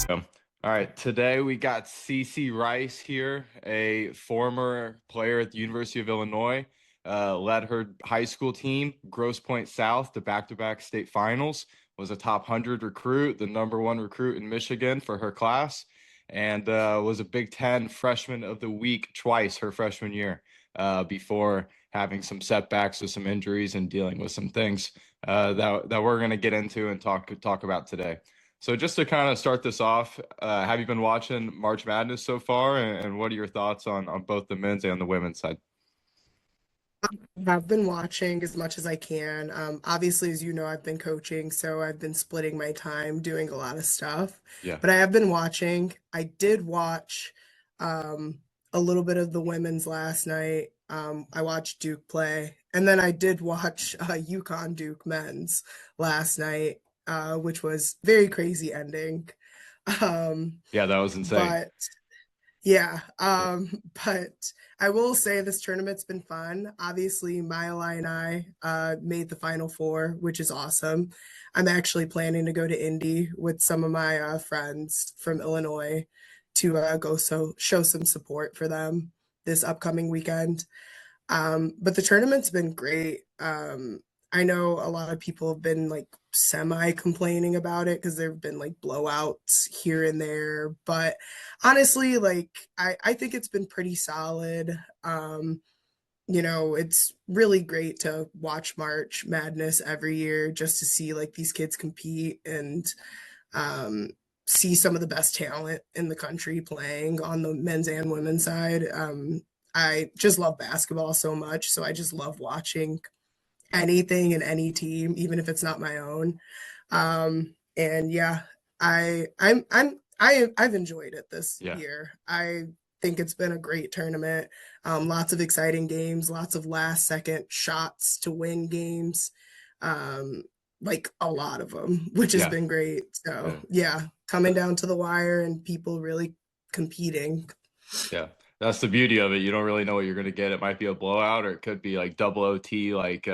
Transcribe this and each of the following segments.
All right, today we got Cece Rice here, a former player at the University of Illinois, led her high school team, Grosse Pointe South, to back-to-back state finals, was a top 100 recruit, the number one recruit in Michigan for her class, and was a Big Ten Freshman of the Week twice her freshman year, before having some setbacks with some injuries and dealing with some things that we're going to get into and talk about today. So just to kind of start this off, have you been watching March Madness so far, and what are your thoughts on both the men's and the women's side? I've been watching as much as I can. Obviously, as you know, I've been coaching, so I've been splitting my time doing a lot of stuff. Yeah. But I have been watching. I did watch um, a little bit of the women's last night. I watched Duke play, and then I did watch UConn Duke men's last night, which was very crazy ending. Um, Yeah, that was insane. but yeah, Yeah. but I will say this tournament's been fun. Obviously, Mila and I made the Final Four, which is awesome. I'm actually planning to go to Indy with some of my friends from Illinois to show some support for them this upcoming weekend. But the tournament's been great. I know a lot of people have been like semi complaining about it because there have been like blowouts here and there. But honestly, like I think it's been pretty solid. It's really great to watch March Madness every year just to see like these kids compete and um see some of the best talent in the country playing on the men's and women's side. I just love basketball so much, so I just love watching anything and any team, even if it's not my own. And yeah, I've enjoyed it this Yeah. year. I think it's been a great tournament. Lots of exciting games, lots of last second shots to win games. Um, like a lot of them, which has Yeah. been great. So Yeah. yeah, coming down to the wire and people really competing. Yeah. That's the beauty of it. You don't really know what you're going to get. It might be a blowout or it could be like double OT, like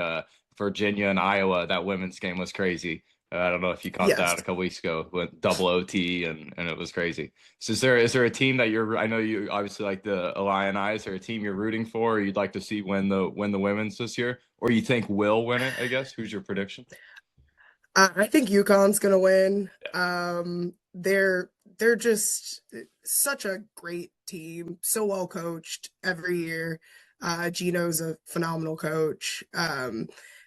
Virginia and Iowa. That women's game was crazy. I don't know if you caught that Yes. a couple weeks ago with double OT and it was crazy. So is there a team that I know you obviously like the Illini. Is there a team you're rooting for or you'd like to see win the women's this year? Or you think will win it, I guess? Who's your prediction? I think UConn's gonna win. Yeah. They're just such a great team, so well coached every year. Gino's a phenomenal coach.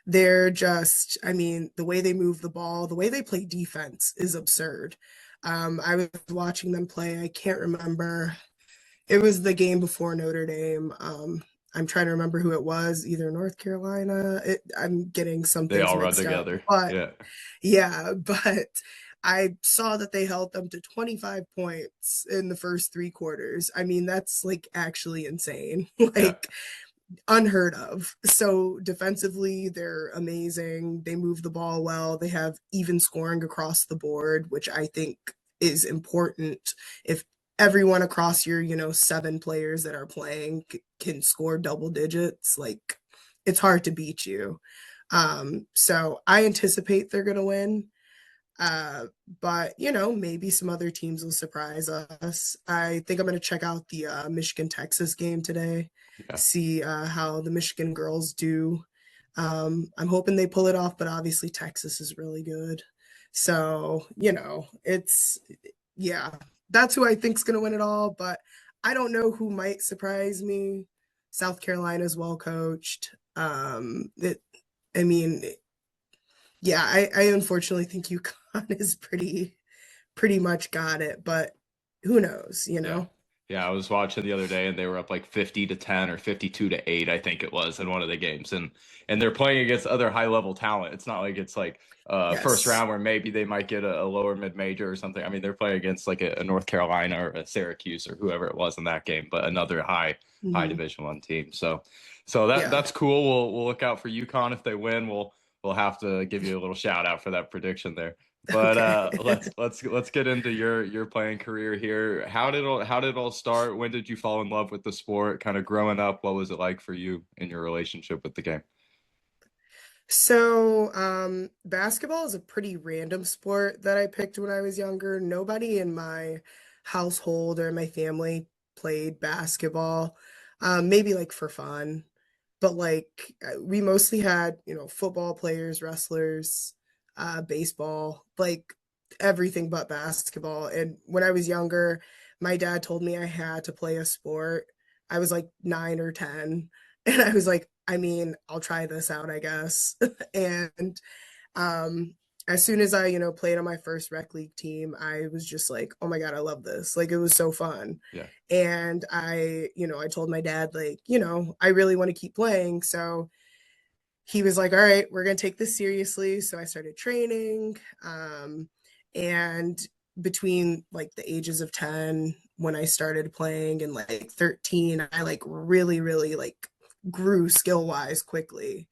They're just, I mean, the way they move the ball, the way they play defense is absurd. I was watching them play. I can't remember. It was the game before Notre Dame. I'm trying to remember who it was, either North Carolina. I'm getting some They things all run mixed up, together. but Yeah. yeah, but I saw that they held them to 25 points in the first three quarters. I mean, that's like actually insane, Yeah. like unheard of. So defensively, they're amazing. They move the ball well. They have even scoring across the board, which I think is important. If everyone across your, seven players that are playing can score double digits, like it's hard to beat you. So I anticipate they're going to win. Uh, but maybe some other teams will surprise us. I think I'm going to check out the Michigan Texas game today, Yeah. see how the Michigan girls do. I'm hoping they pull it off, but obviously Texas is really good. So, yeah, that's who I think's going to win it all, but I don't know who might surprise me. South Carolina's well coached. I mean, yeah, I unfortunately think UConn is pretty much got it, but who knows, you Yeah. know? Yeah, I was watching the other day and they were up like 50 to 10 or 52 to 8, I think it was in one of the games. And they're playing against other high level talent. It's not like it's like first Yes. round where maybe they might get a lower mid major or something. I mean, they're playing against like a North Carolina or a Syracuse or whoever it was in that game, but another high Hmm. Division 1 team. So Yeah. that's cool. We'll look out for UConn if they win. We'll have to give you a little shout out for that prediction there. But Okay. let's get into your playing career here. How did it all start? When did you fall in love with the sport? Kind of growing up, what was it like for you in your relationship with the game? Basketball is a pretty random sport that I picked when I was younger. Nobody in my household or my family played basketball. Maybe like for fun, but like we mostly had, football players, wrestlers, baseball, like everything but basketball. And when I was younger, my dad told me I had to play a sport. I was like 9 or 10, and I was like, I mean, I'll try this out, I guess. And um, as soon as I, played on my first rec league team, I was just like, oh my God, I love this. Like it was so fun. Yeah, And I told my dad, like, I really want to keep playing. So he was like, all right, we're going to take this seriously. So I started training. And between like the ages of 10, when I started playing, and like 13, I like really, really like grew skill wise quickly.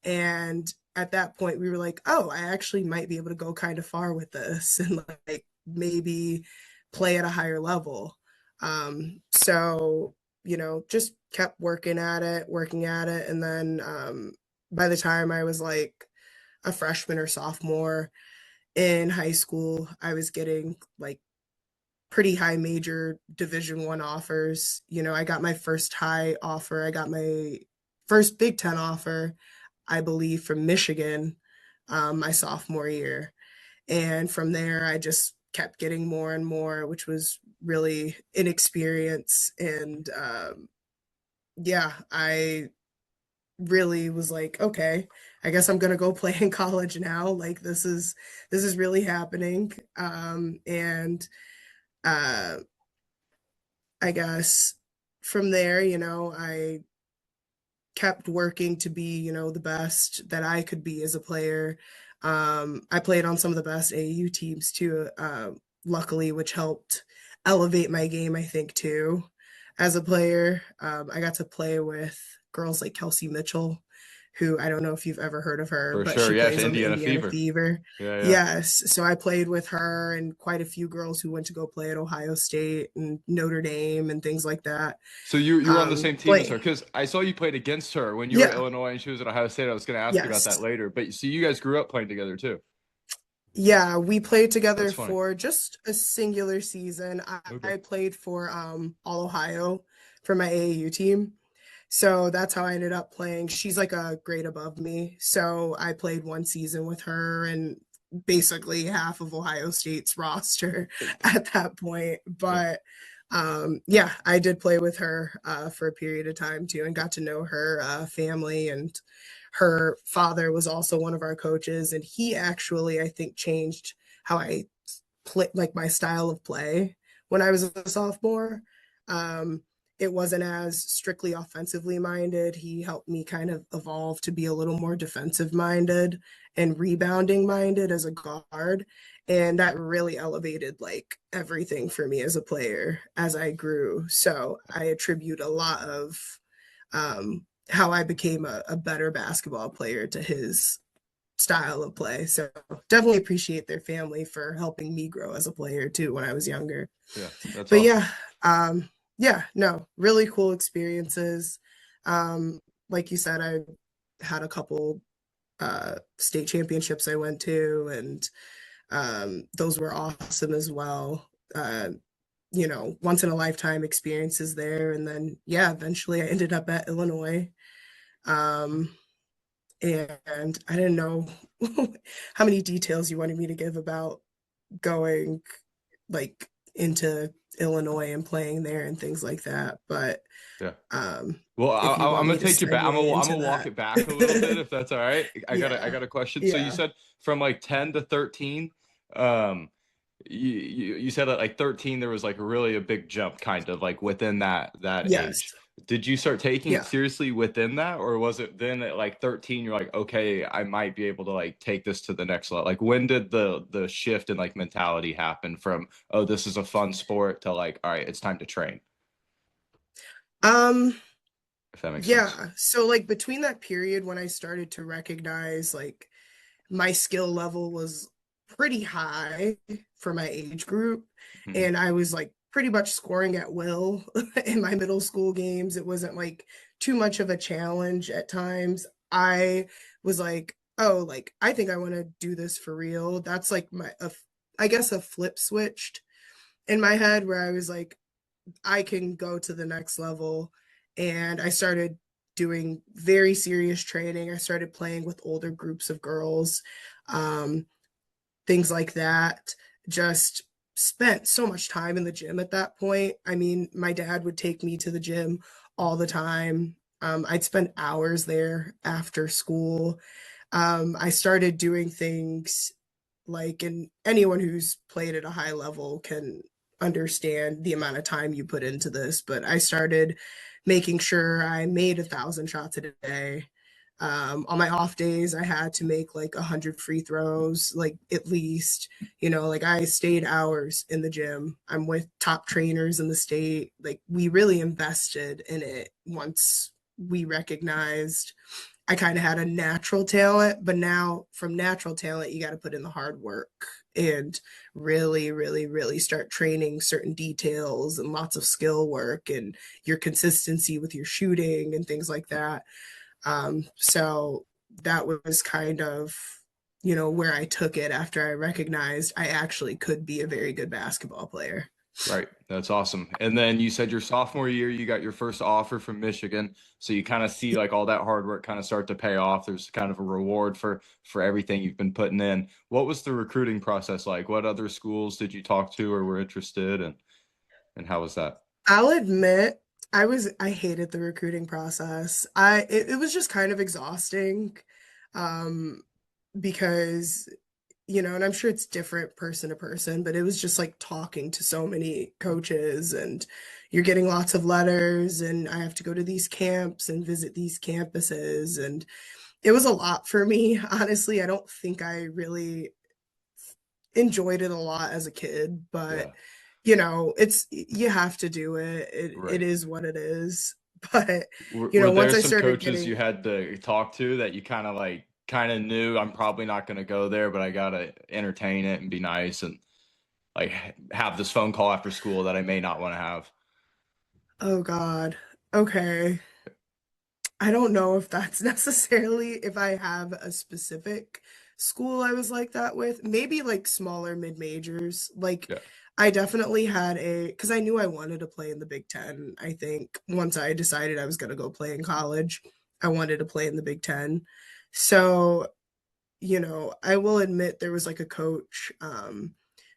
And at that point, we were like, oh, I actually might be able to go kind of far with this and like maybe play at a higher level. So, just kept working at it. And then by the time I was like a freshman or sophomore in high school, I was getting like pretty high major Division 1 offers. I got my first high offer. I got my first Big Ten offer, I believe, from Michigan, my sophomore year. And from there, I just kept getting more and more, which was really an experience. And yeah, I really was like, okay, I guess I'm gonna go play in college now. Like this is really happening. And uh, I guess from there, I kept working to be, the best that I could be as a player. I played on some of the best AU teams too, luckily, which helped elevate my game, I think, too, as a player. I got to play with girls like Kelsey Mitchell, who I don't know if you've ever heard of her, for but sure. she Yes, plays on the Indiana Indiana Fever. Fever. Yeah, yeah. Yes. So I played with her and quite a few girls who went to go play at Ohio State and Notre Dame and things like that. So you were on the same team as But her because I saw you played against her when you were at yeah, Illinois and she was at Ohio State. I was going to ask you about yes. that later, but so you guys grew up playing together too. Yeah, we played together That's funny. for just a singular season. Okay. I played for All Ohio for my AAU team. So that's how I ended up playing. She's like a grade above me. So I played one season with her and basically half of Ohio State's roster at that point. Yeah. But yeah, I did play with her for a period of time too and got to know her family. And her father was also one of our coaches. And he actually, I think, changed how I play, like my style of play when I was a sophomore. Um, it wasn't as strictly offensively minded. He helped me kind of evolve to be a little more defensive minded and rebounding minded as a guard. And that really elevated like everything for me as a player as I grew. So I attribute a lot of how I became a better basketball player to his style of play. So definitely appreciate their family for helping me grow as a player too when I was younger. Yeah. That's But awesome. yeah, yeah, no, really cool experiences. Like you said, I had a couple state championships I went to, and those were awesome as well. Once in a lifetime experiences there. And then, yeah, eventually I ended up at Illinois. Um, and I didn't know how many details you wanted me to give about going like into Illinois and playing there and things like that. But Yeah. um, Well, if you I'm want gonna me to take you back. segue I'm into gonna walk that, it back a little bit if that's all right. I yeah, got a question. So you yeah, said from like 10 to 13, um, you said at like 13 there was like really a big jump kind of like within that yes, age. Did you start taking it yeah. seriously within that, or was it then at like 13 you're like, okay, I might be able to like take this to the next level? Like when did the shift in like mentality happen from, oh, this is a fun sport to like, all right, it's time to train, Um, if that makes sense. yeah. So like between that period when I started to recognize like my skill level was pretty high for my age group. Hmm. And I was like pretty much scoring at will in my middle school games. It wasn't like too much of a challenge at times. I was like oh, like I think I want to do this for real. That's like I guess a flip switched in my head where I was like, I can go to the next level. And I started doing very serious training. I started playing with older groups of girls, um, things like that. Just spent so much time in the gym at that point. I mean, my dad would take me to the gym all the time. I'd spend hours there after school. I started doing things like, and anyone who's played at a high level can understand the amount of time you put into this, but I started making sure I made 1,000 shots a day. On my off days, I had to make like 100 free throws, like at least, like I stayed hours in the gym. I'm with top trainers in the state. Like we really invested in it once we recognized I kind of had a natural talent, but now from natural talent, you got to put in the hard work and really, really, really start training certain details and lots of skill work and your consistency with your shooting and things like that. So that was kind of, where I took it after I recognized I actually could be a very good basketball player. Right. That's awesome. And then you said your sophomore year, you got your first offer from Michigan. So you kind of see like all that hard work kind of start to pay off. There's kind of a reward for everything you've been putting in. What was the recruiting process like? What other schools did you talk to or were interested and how was that? I'll admit I hated the recruiting process. It was just kind of exhausting. Um because and I'm sure it's different person to person, but it was just like talking to so many coaches and you're getting lots of letters and I have to go to these camps and visit these campuses and it was a lot for me. Honestly, I don't think I really enjoyed it a lot as a kid, but Yeah. it's you have to do it. It Right. is what it is. But Were there once I some started coaches you getting had to talk to that you kind of knew I'm probably not going to go there, but I got to entertain it and be nice and like have this phone call after school that I may not want to have? oh God. Okay. I don't know if that's necessarily if I have a specific school I was like that with. Maybe like smaller mid majors. Like Yeah. I definitely had because I knew I wanted to play in the Big Ten. I think once I decided I was going to go play in college, I wanted to play in the Big Ten. So, I will admit there was like a coach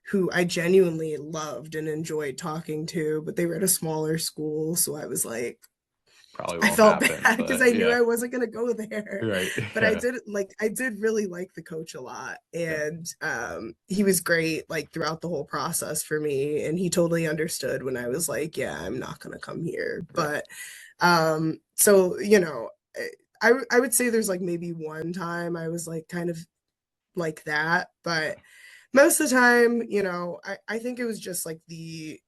who I genuinely loved and enjoyed talking to, but they were at a smaller school. So I was like, Probably I won't felt happen, bad because but I knew yeah. I wasn't gonna go there. Right. But Yeah. I did really like the coach a lot. Yeah. And he was great like throughout the whole process for me. And he totally understood when I was like, yeah, I'm not gonna come here. Right. But so I would say there's like maybe one time I was like kind of like that, but most of the time, I think it was just like the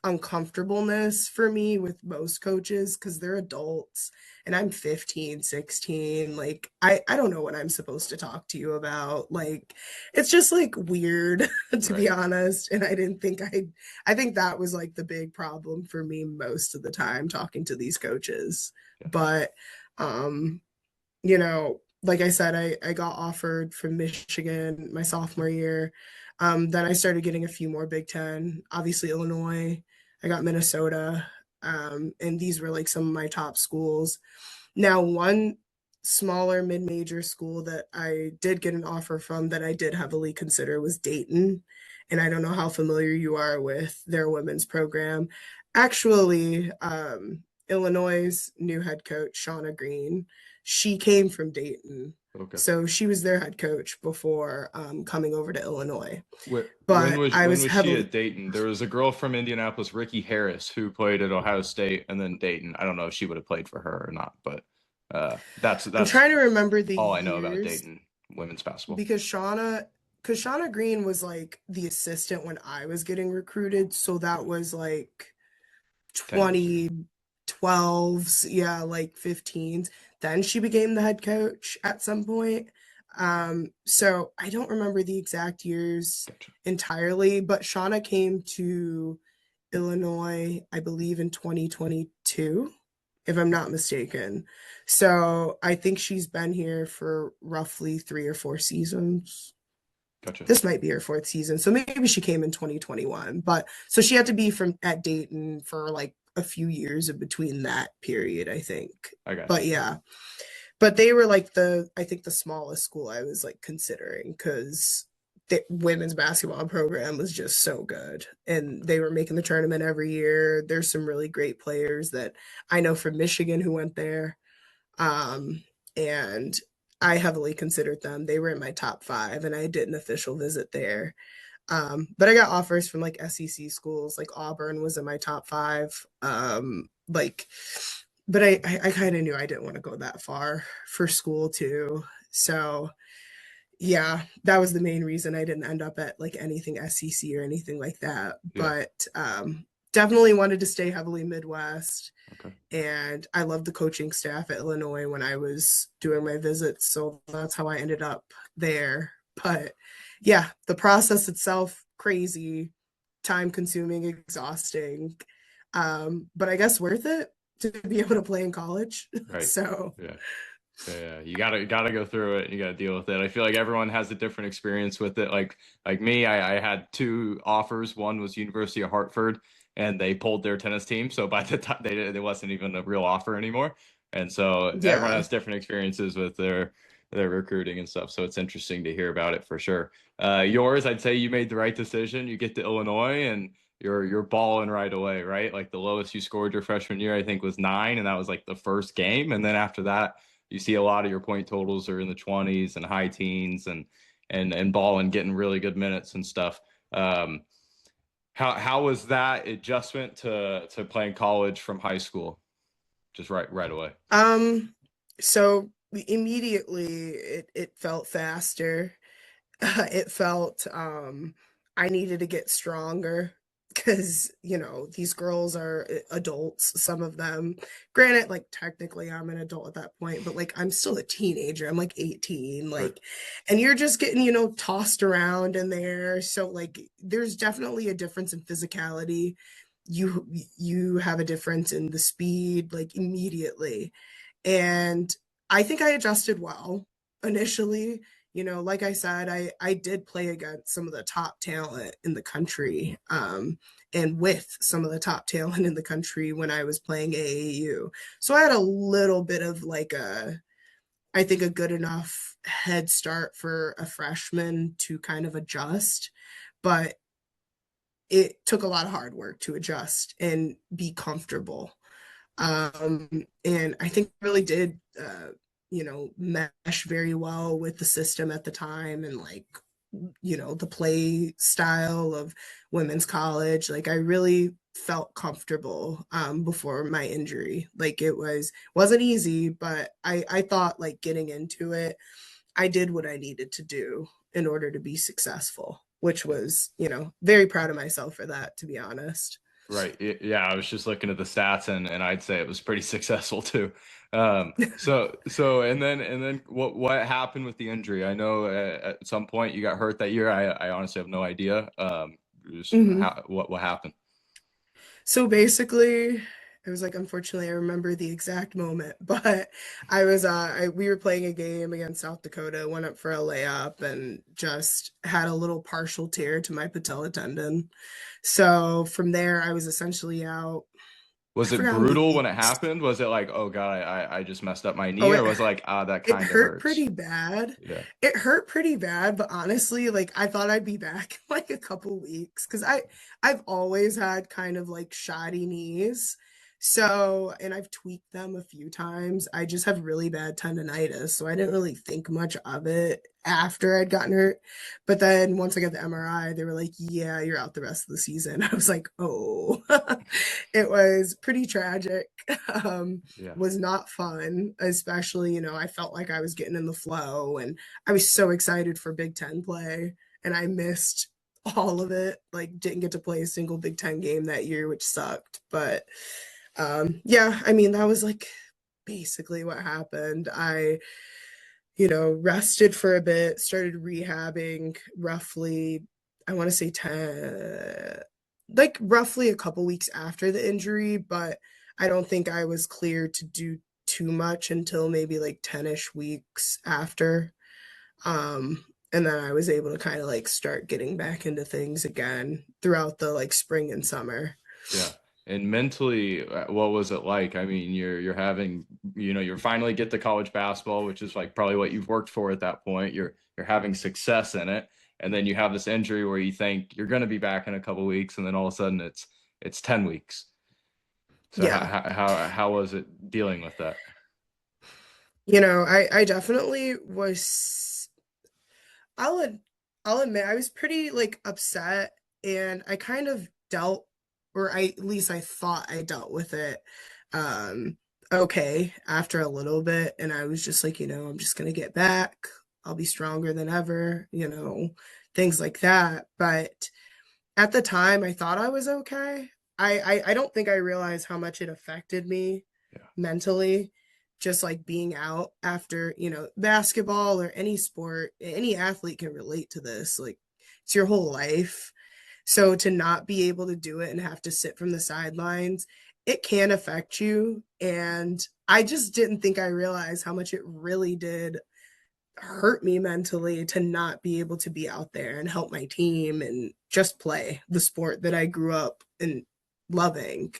uncomfortableness for me with most coaches because they're adults and I'm 15, 16. Like I don't know what I'm supposed to talk to you about. Like it's just like weird to be Right. honest. And I didn't think I think that was like the big problem for me most of the time talking to these coaches. Yeah. But um like I said, I got offered from Michigan my sophomore year. Then I started getting a few more Big Ten, obviously Illinois. I got Minnesota. And these were like some of my top schools. Now, one smaller mid major school that I did get an offer from that I did heavily consider was Dayton. And I don't know how familiar you are with their women's program. Actually, Illinois' new head coach, Shauna Green, she came from Dayton. Okay. So she was their head coach before coming over to Illinois. When But I when was was she heavily, at Dayton? There was a girl from Indianapolis, Ricky Harris, who played at Ohio State and then Dayton. I don't know if she would have played for her or not, but I'm that's trying to remember the all I know about years Dayton women's basketball. because Shauna Green was like the assistant when I was getting recruited. So that was like 10 years ago. 2012s, yeah, like 15s. Then she became the head coach at some point. So I don't remember the exact years Gotcha. entirely, but Shauna came to Illinois, I believe in 2022, if I'm not mistaken. So I think she's been here for roughly 3 or 4 seasons. Gotcha. This might be her fourth season. So maybe she came in 2021. But so she had to be from at Dayton for like a few years in between that period, I think. I got But you. yeah. But they were like I think the smallest school I was like considering because the women's basketball program was just so good. And they were making the tournament every year. There's some really great players that I know from Michigan who went there. Um, and I heavily considered them. They were in my top five, and I did an official visit there. But I got offers from like SEC schools, like Auburn was in my top five. But I kind of knew I didn't want to go that far for school too. So yeah, that was the main reason I didn't end up at like anything SEC or anything like that. Yeah. But definitely wanted to stay heavily Midwest. Okay. And I loved the coaching staff at Illinois when I was doing my visits. So that's how I ended up there. But yeah, the process itself, crazy, time consuming, exhausting. But I guess worth it to be able to play in college. Right. So, Yeah. Yeah, you gotta go through it. You gotta deal with it. I feel like everyone has a different experience with it. Like me, I had two offers. One was University of Hartford, and they pulled their tennis team. So by the time it wasn't even a real offer anymore. And so everyone yeah. has different experiences with their recruiting and stuff. So it's interesting to hear about it for sure. Yours, I'd say you made the right decision. You get to Illinois and you're balling right away, right? Like the lowest you scored your freshman year, I think, was 9, and that was like the first game. And then after that you see a lot of your point totals are in the 20s and high teens and ball and getting really good minutes and stuff. Um, how was that adjustment to playing college from high school? Just right away. Um, so immediately it felt faster. It felt I needed to get stronger because these girls are adults, some of them. Granted, like technically I'm an adult at that point, but like I'm still a teenager. I'm like 18, Right. like, and you're just getting tossed around in there. So like there's definitely a difference in physicality. You have a difference in the speed like immediately. And I think I adjusted well initially. Like I said, I did play against some of the top talent in the country, and with some of the top talent in the country when I was playing AAU. So I had a little bit of like I think a good enough head start for a freshman to kind of adjust, but it took a lot of hard work to adjust and be comfortable. And I think really did, mesh very well with the system at the time and like, the play style of women's college. Like I really felt comfortable before my injury. Like wasn't easy, but I thought like getting into it, I did what I needed to do in order to be successful, which Yeah. was, very proud of myself for that, to be honest. Right. Yeah, I was just looking at the stats and I'd say it was pretty successful too. So and then what happened with the injury? I know at some point you got hurt that year. I honestly have no idea. Just Mhm. how what happened? So basically, it was like unfortunately I remember the exact moment, but we were playing a game against South Dakota, went up for a layup and just had a little partial tear to my patella tendon. So from there I was essentially out. I Was it forgot how many brutal when it weeks. happened? Was it like, oh God, I just messed up my knee, Oh, or was it like, ah, that it kind of hurt hurts? pretty bad. Yeah. It hurt pretty bad, but honestly, like I thought I'd be back in like a couple weeks because I've always had kind of like shoddy knees. So, and I've tweaked them a few times. I just have really bad tendonitis, so I didn't really think much of it after I'd gotten hurt. But then once I got the MRI, they were like, "Yeah, you're out the rest of the season." I was like, "Oh." It was pretty tragic. Um, Yeah. was not fun, especially, I felt like I was getting in the flow and I was so excited for Big Ten play and I missed all of it. Like didn't get to play a single Big Ten game that year, which sucked. But yeah, I mean that was like basically what happened. I, rested for a bit, started rehabbing roughly, I want to say 10, like roughly a couple weeks after the injury, but I don't think I was clear to do too much until maybe like 10-ish weeks after. Um, and then I was able to kind of like start getting back into things again throughout the like spring and summer. Yeah. And mentally, what was it like? I mean, you're having, you're finally get to college basketball, which is like probably what you've worked for at that point. You're having success in it, and then you have this injury where you think you're going to be back in a couple weeks, and then all of a sudden it's 10 weeks. So Yeah. how was it dealing with that? I definitely was I'll ad- I'll admit I was pretty like upset, and I kind of dealt, or I at least I thought I dealt with it um okay after a little bit, and I was just like, I'm just gonna get back. I'll be stronger than ever, things like that. But at the time I thought I was okay. I don't think I realized how much it affected me Yeah. mentally, just like being out after, basketball or any sport. Any athlete can relate to this. Like, it's your whole life. So to not be able to do it and have to sit from the sidelines, it can affect you. And I just didn't think I realized how much it really did hurt me mentally to not be able to be out there and help my team and just play the sport that I grew up in loving.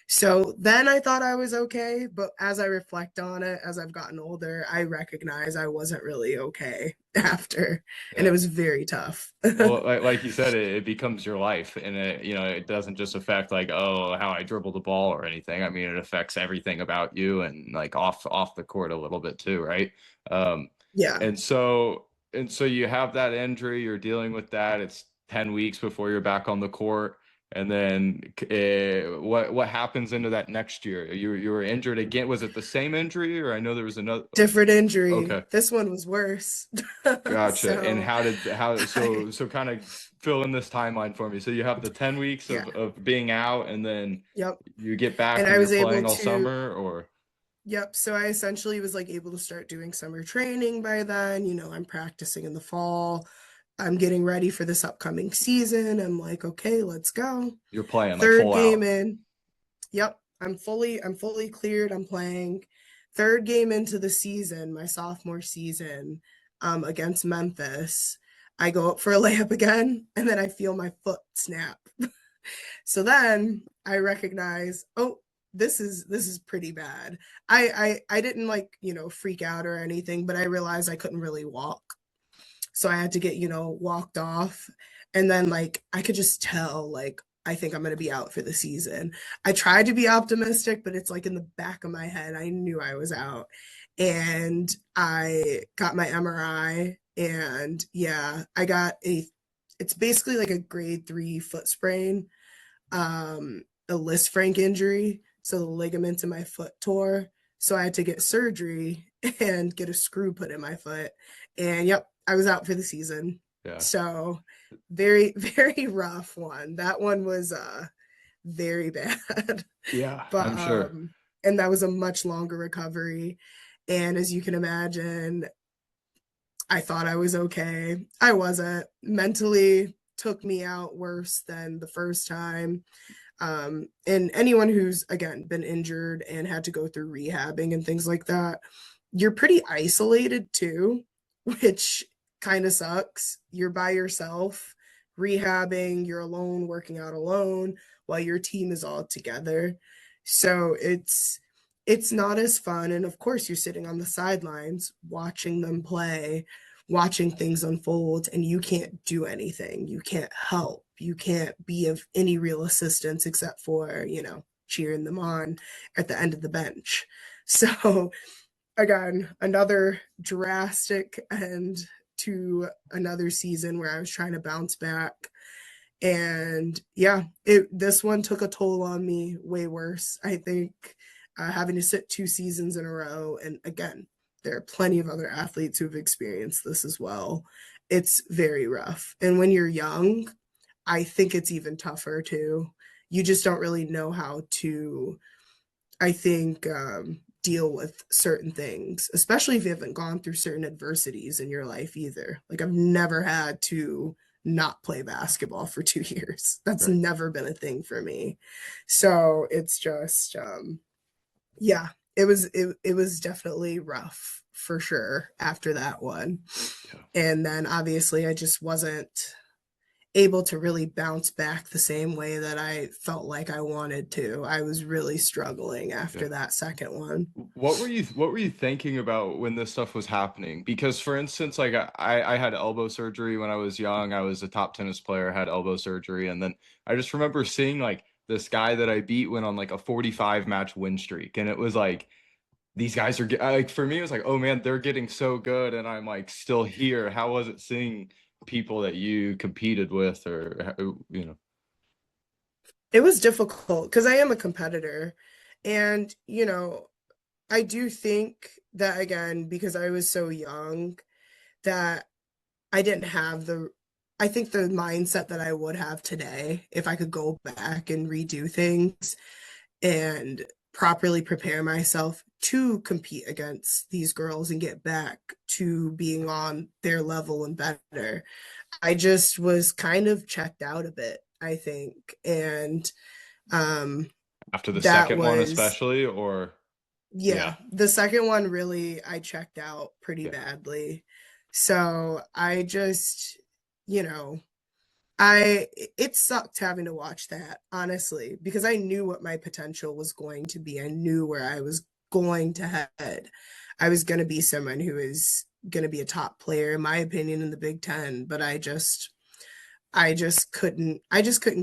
So then I thought I was okay, but as I reflect on it, as I've gotten older, I recognize I wasn't really okay after, and it Yeah. was very tough. Well, like you said, it becomes your life, and it doesn't just affect like, oh, how I dribble the ball or anything. I mean, it affects everything about you, and like off the court a little bit too, right? Um, Yeah, and so you have that injury, you're dealing with that. It's 10 weeks before you're back on the court, and then what happens into that next year? You were injured again. Was it the same injury, or I know there was another? different injury. Okay. This one was worse. Gotcha. And So, how I, so kind of fill in this timeline for me. So you have the 10 weeks yeah, of being out, and then yep. you get back And and I you're was able playing all to summer, or Yep. So I essentially was like able to start doing summer training by then. I'm practicing in the fall. I'm getting ready for this upcoming season. I'm like, okay, let's go. you're playing like Third full game out. in. Yep. I'm fully cleared. I'm playing. Third game into the season, my sophomore season, against Memphis. I go up for a layup again, and then I feel my foot snap. So then I recognize, oh, this is pretty bad. I didn't like, freak out or anything, but I realized I couldn't really walk. So I had to get, walked off. And then like I could just tell like I think I'm going to be out for the season. I tried to be optimistic, but it's like in the back of my head I knew I was out. And I got my MRI, and yeah, I got a it's basically like a grade 3 foot sprain, a Lisfranc injury. So the ligaments in my foot tore. So I had to get surgery and get a screw put in my foot. And yep, I was out for the season. Yeah. So very, very rough one. That one was very bad. Yeah, But I'm sure. and that was a much longer recovery. And as you can imagine, I thought I was okay. I wasn't. Mentally took me out worse than the first time. And anyone who's again been injured and had to go through rehabbing and things like that, you're pretty isolated too, which kind of sucks. You're by yourself rehabbing, you're alone, working out alone while your team is all together. So it's not as fun. And of course, you're sitting on the sidelines watching them play, watching things unfold, and you can't do anything. You can't help. You can't be of any real assistance except for, cheering them on at the end of the bench. So, again, another drastic end to another season where I was trying to bounce back. And yeah, this one took a toll on me way worse. I think having to sit 2 seasons in a row, and again, there are plenty of other athletes who've experienced this as well. It's very rough. And when you're young, I think it's even tougher too. You just don't really know how to, I think, deal with certain things, especially if you haven't gone through certain adversities in your life either. Like, I've never had to not play basketball for 2 years. That's Right. never been a thing for me. So it's just yeah, it was definitely rough for sure after that one. Yeah. And then obviously I just wasn't able to really bounce back the same way that I felt like I wanted to. I was really struggling Yeah. after that second one. What were you thinking about when this stuff was happening? Because for instance, like I had elbow surgery when I was young. I was a top tennis player, had elbow surgery, and then I just remember seeing like this guy that I beat went on like a 45 match win streak, and it was like these guys are like for me it was like, oh man, they're getting so good, and I'm like still here. How was it seeing people that you competed with, or It was difficult because I am a competitor. And, I do think that again, because I was so young, that I didn't have I think the mindset that I would have today if I could go back and redo things and properly prepare myself to compete against these girls and get back to being on their level and better. I just was kind of checked out a bit, I think. And um after the that second one was especially, or yeah, yeah, the second one really I checked out pretty yeah, badly. So I just, you know, I it sucked having to watch that, honestly, because I knew what my potential was going to be. I knew where I was going to head. I was going to be someone who is going to be a top player, in my opinion, in the Big Ten, but I just couldn't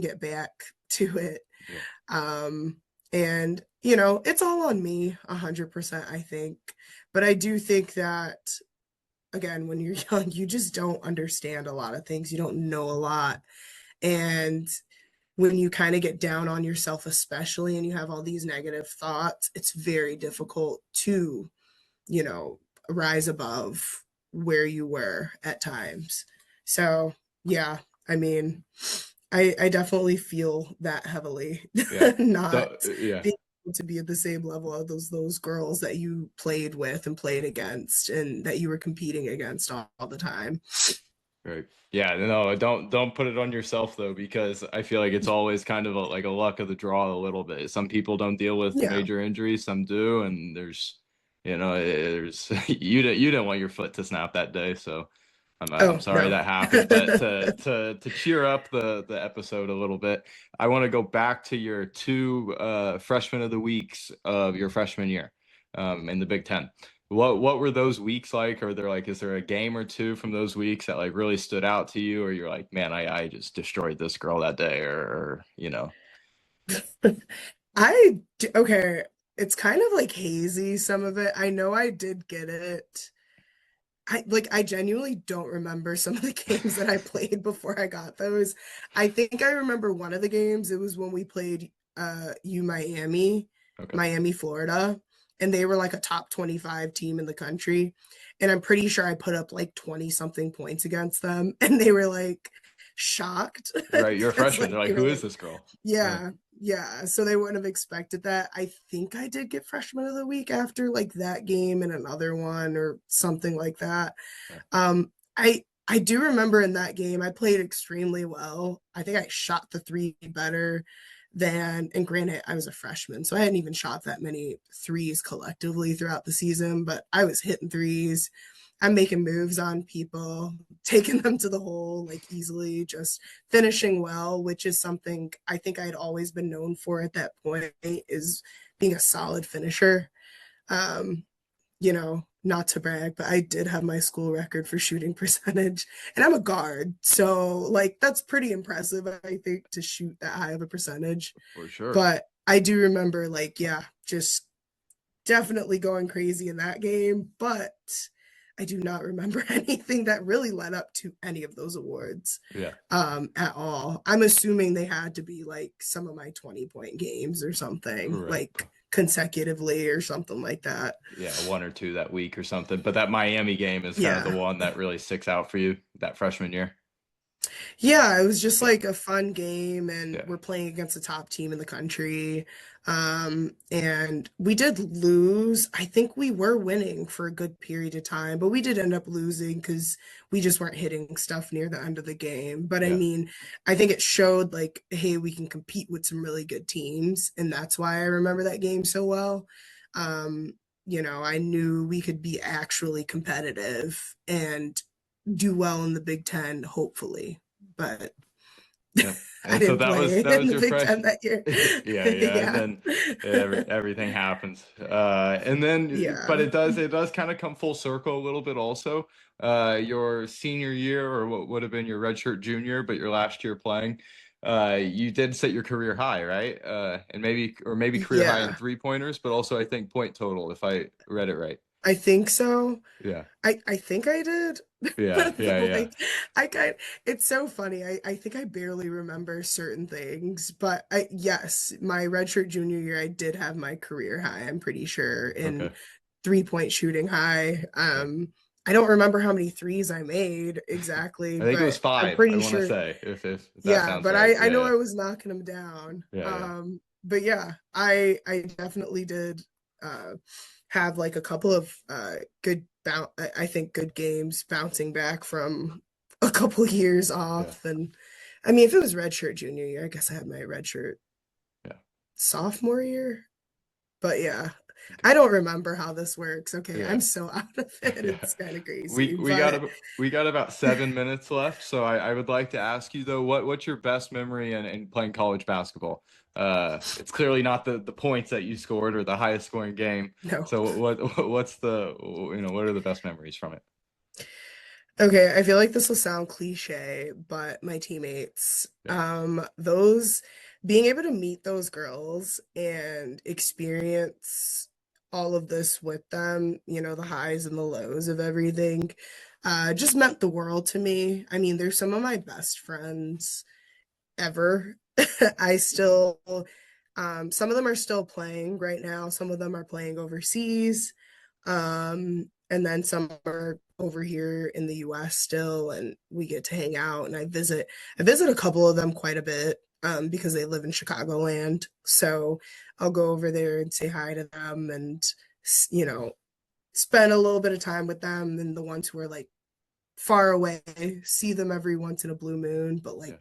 get back to it. yeah. Um, and it's all on me 100%, I think. But I do think that again, when you're young, you just don't understand a lot of things. You don't know a lot. And when you kind of get down on yourself, especially, and you have all these negative thoughts, it's very difficult to, you know, rise above where you were at times. So, yeah, I mean, I definitely feel that heavily, Yeah. not Yeah. being able to be at the same level of those girls that you played with and played against and that you were competing against all the time. Right. Yeah, no, don't put it on yourself though, because I feel like it's always kind of like a luck of the draw a little bit. Some people don't deal with Yeah. major injuries, some do, and there's you didn't want your foot to snap that day, so I'm Oh, sorry no. that happened. But to cheer up the episode a little bit, I want to go back to your two freshman of the weeks of your freshman year in the Big Ten. What were those weeks like? Or there like is there a game or two from those weeks that like really stood out to you, or you're like, man, I just destroyed this girl that day, or. Okay, it's kind of like hazy, some of it. I know I did get it. I genuinely don't remember some of the games that I played before I got those. I think I remember one of the games. It was when we played U Okay. Miami, Florida, and they were like a top 25 team in the country. And I'm pretty sure I put up like 20 something points against them and they were like shocked Right, you're a because freshman. like They're like, they were who is like this girl? Yeah. yeah, yeah. So they wouldn't have expected that. I think I did get freshman of the week after like that game and another one or something like that. Yeah. I do remember in that game I played extremely well. I think I shot the three better than, and granted I was a freshman, so I hadn't even shot that many threes collectively throughout the season, but I was hitting threes. I'm making moves on people, taking them to the hole like easily, just finishing well, which is something I think I'd always been known for at that point, is being a solid finisher. Um, not to brag, but I did have my school record for shooting percentage, and I'm a guard. So, like, that's pretty impressive, I think, to shoot that high of a percentage. For sure. But I do remember, like, yeah, just definitely going crazy in that game. But I do not remember anything that really led up to any of those awards Yeah. at all. I'm assuming they had to be like some of my 20-point games or something, Right. like consecutively or something like that. Yeah, one or two that week or something. But that Miami game is kind of the Yeah. one that really sticks out for you that freshman year. Yeah, it was just Yeah, like a fun game, and yeah, we're playing against the top team in the country. And we did lose. I think we were winning for a good period of time, but we did end up losing because we just weren't hitting stuff near the end of the game. But I yeah, mean, I think it showed like, hey, we can compete with some really good teams, and that's why I remember that game so well. Um, I knew we could be actually competitive and do well in the Big Ten, hopefully, but yeah. I And so didn't play that in was the your Big fresh. Ten that year. Yeah, yeah, and Yeah. then everything happens. And then, but Yeah. it does kind of come full circle a little bit also. Your senior year, or what would have been your redshirt junior, but your last year playing, you did set your career high, right? And maybe career high in Yeah. three pointers, but also I think point total, if I read it right. I think so. Yeah, I think I did. yeah, yeah, But yeah. like I kind it's so funny. I think I barely remember certain things, but I yes, my redshirt junior year I did have my career high, I'm pretty sure, in Okay, 3-point shooting high. yeah. I don't remember how many threes I made exactly, I think it was but I'm five. I pretty want to sure. say if that Yeah, sounds but right. I Yeah, know yeah, I was knocking them down. yeah, yeah, But yeah, I definitely did have like a couple of good I think good games bouncing back from a couple years yeah, off. And I mean, if it was redshirt junior year, I guess I had my redshirt yeah. sophomore year. But yeah, Okay. I don't remember how this works. Okay, Yeah. I'm so out of it. Yeah. It's kind of crazy, We got but we got about 7 minutes left. So I would like to ask you though, what's your best memory in playing college basketball? It's clearly not the points that you scored or the highest scoring game. no. So what's the what are the best memories from it? Okay, I feel like this will sound cliche, but my teammates, Yeah. those being able to meet those girls and experience all of this with them, the highs and the lows of everything, just meant the world to me. I mean, they're some of my best friends ever. I still, some of them are still playing right now. Some of them are playing overseas. And then some are over here in the US still, and we get to hang out. And I visit a couple of them quite a bit, because they live in Chicagoland. So I'll go over there and say hi to them and, you know, spend a little bit of time with them. And the ones who are like far away, see them every once in a blue moon. But Yeah.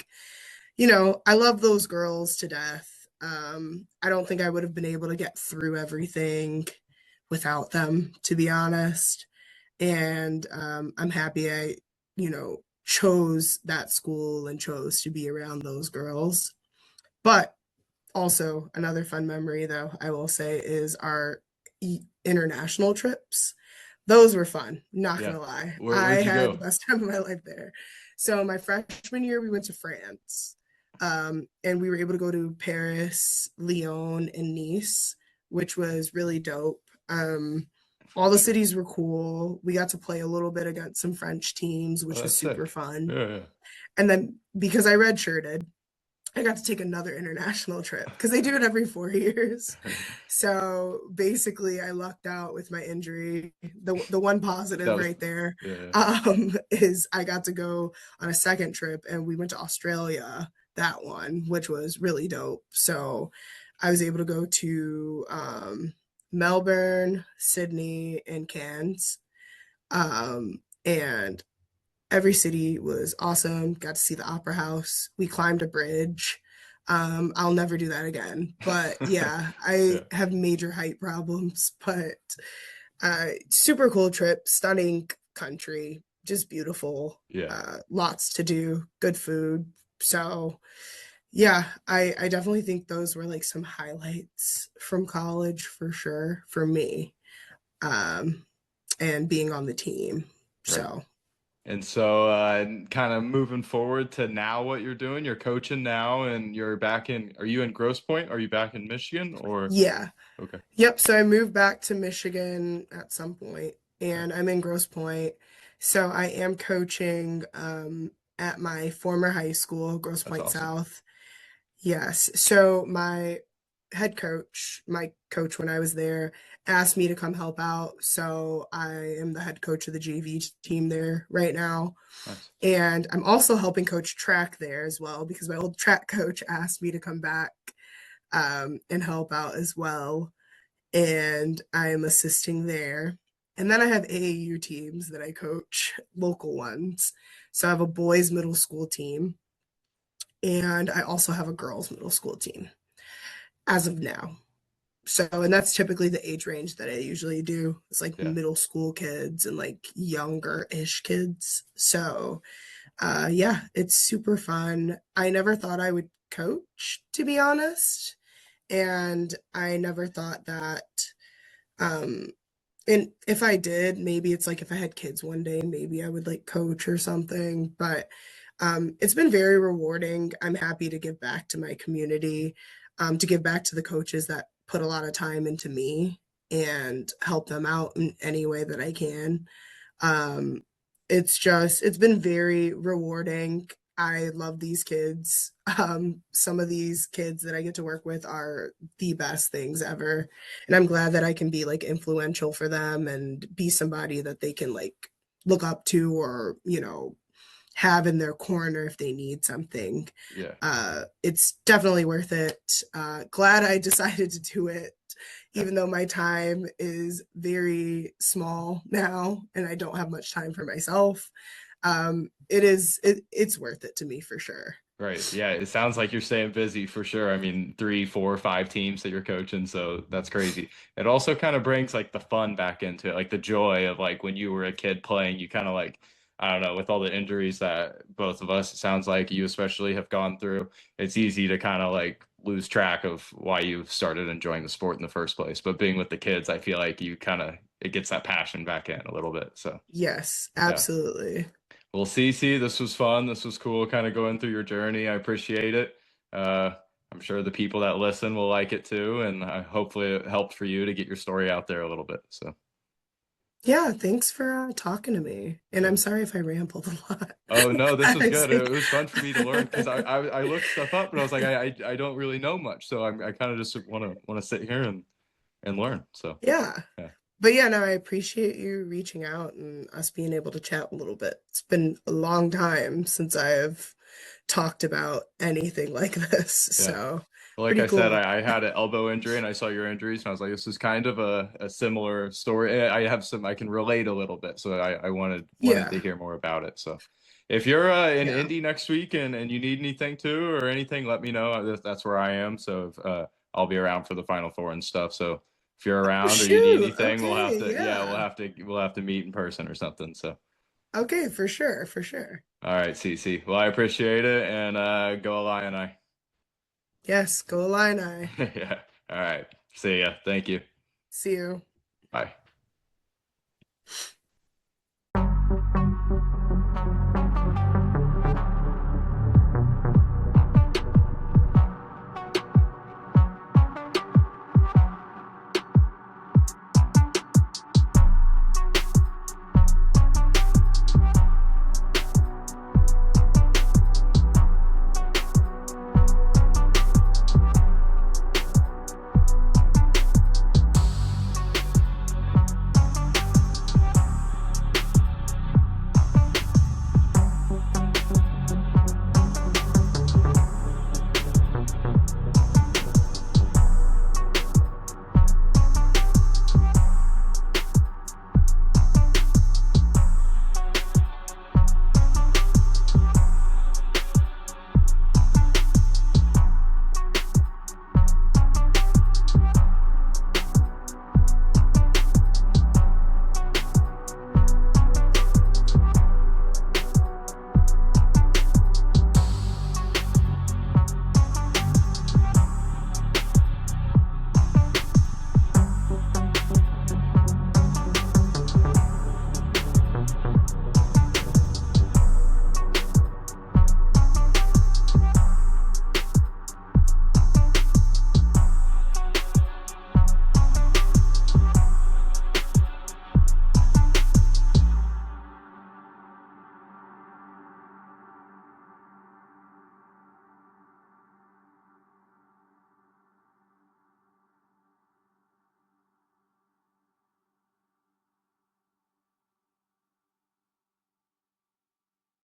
like, I love those girls to death. I don't think I would have been able to get through everything without them, to be honest. And I'm happy chose that school and chose to be around those girls. But also, another fun memory, though, I will say, is our international trips. Those were fun, not Yeah. gonna lie. I Where'd you had the go? best time of my life there. So, my freshman year, we went to France. And we were able to go to Paris, Lyon, and Nice, which was really dope. All the cities were cool. We got to play a little bit against some French teams, Oh, which was that's super sick. fun. Yeah, And then because I redshirted, I got to take another international trip because they do it every 4 years. yeah. So basically, I lucked out with my injury. The one That positive was right there, yeah, is I got to go on a second trip, and we went to Australia, that one, which was really dope. So I was able to go to Melbourne, Sydney, and Cairns. And every city was awesome. Got to see the opera house. We climbed a bridge. I'll never do that again. But yeah. yeah, I Yeah. have major height problems, but super cool trip, stunning country, just beautiful. Yeah. Lots to do, good food. So yeah, I definitely think those were like some highlights from college for sure for me. Um, and being on the team. Right. So And so, kind of moving forward to now, what you're doing, you're coaching now, and you're back in. Are you in Grosse Pointe? Are you back in Michigan? Or yeah. okay, Yep. So I moved back to Michigan at some point, okay, and I'm in Grosse Pointe. So I am coaching at my former high school, Grosse that's Pointe awesome. South. Yes. So my head coach, my coach when I was there, asked me to come help out. So I am the head coach of the JV team there right now. Nice. And I'm also helping coach track there as well because my old track coach asked me to come back and help out as well. And I am assisting there. And then I have AAU teams that I coach, local ones. So I have a boys' middle school team, and I also have a girls' middle school team as of now. So, and that's typically the age range that I usually do. It's like Yeah. middle school kids and like younger-ish kids. So, yeah, it's super fun. I never thought I would coach, to be honest. And I never thought that, um, and if I did, maybe it's like if I had kids one day, maybe I would like coach or something. But it's been very rewarding. I'm happy to give back to my community, to give back to the coaches that put a lot of time into me and help them out in any way that I can. Um, it's been very rewarding. I love these kids. Some of these kids that I get to work with are the best things ever. And I'm glad that I can be like influential for them and be somebody that they can like look up to or, have in their corner if they need something. Yeah. It's definitely worth it. Glad I decided to do it, Yeah. even though my time is very small now and I don't have much time for myself. It's worth it to me for sure. Right. Yeah. It sounds like you're staying busy for sure. I mean, three, four, five teams that you're coaching. So that's crazy. It also kind of brings like the fun back into it, like the joy of like when you were a kid playing, you kind of like, I don't know, with all the injuries that both of us, it sounds like you especially have gone through, it's easy to kind of like lose track of why you started enjoying the sport in the first place. But being with the kids, I feel like you kind of, it gets that passion back in a little bit. So, Yes, yeah. absolutely. Well, Cece, this was fun. This was cool, kind of going through your journey. I appreciate it. Uh, I'm sure the people that listen will like it too, and hopefully it helped for you to get your story out there a little bit. So, Yeah, thanks for talking to me. And yeah. I'm sorry if I rambled a lot. Oh no, this was I good. It think, was fun for me to learn because I looked stuff up, but I was like I don't really know much, so I kind of just want to sit here and learn. So, yeah. yeah, But yeah, no, I appreciate you reaching out and us being able to chat a little bit. It's been a long time since I've talked about anything like this. yeah. So Like pretty I said, cool. I had an elbow injury and I saw your injuries and I was like, this is kind of a similar story. I have some, I can relate a little bit. So I wanted to Yeah. hear more about it. So if you're in Yeah. Indy next week and you need anything too or anything, let me know. That's where I am. So I'll be around for the Final Four and stuff. So if you're Oh, around or you need shoot. anything, Okay. Yeah. we'll have to meet in person or something. So Okay. For sure. For sure. all right, Cece. Well, I appreciate it and go Illini. Yes. Go Illini. Yeah. All right. See ya. Thank you. See you. Bye.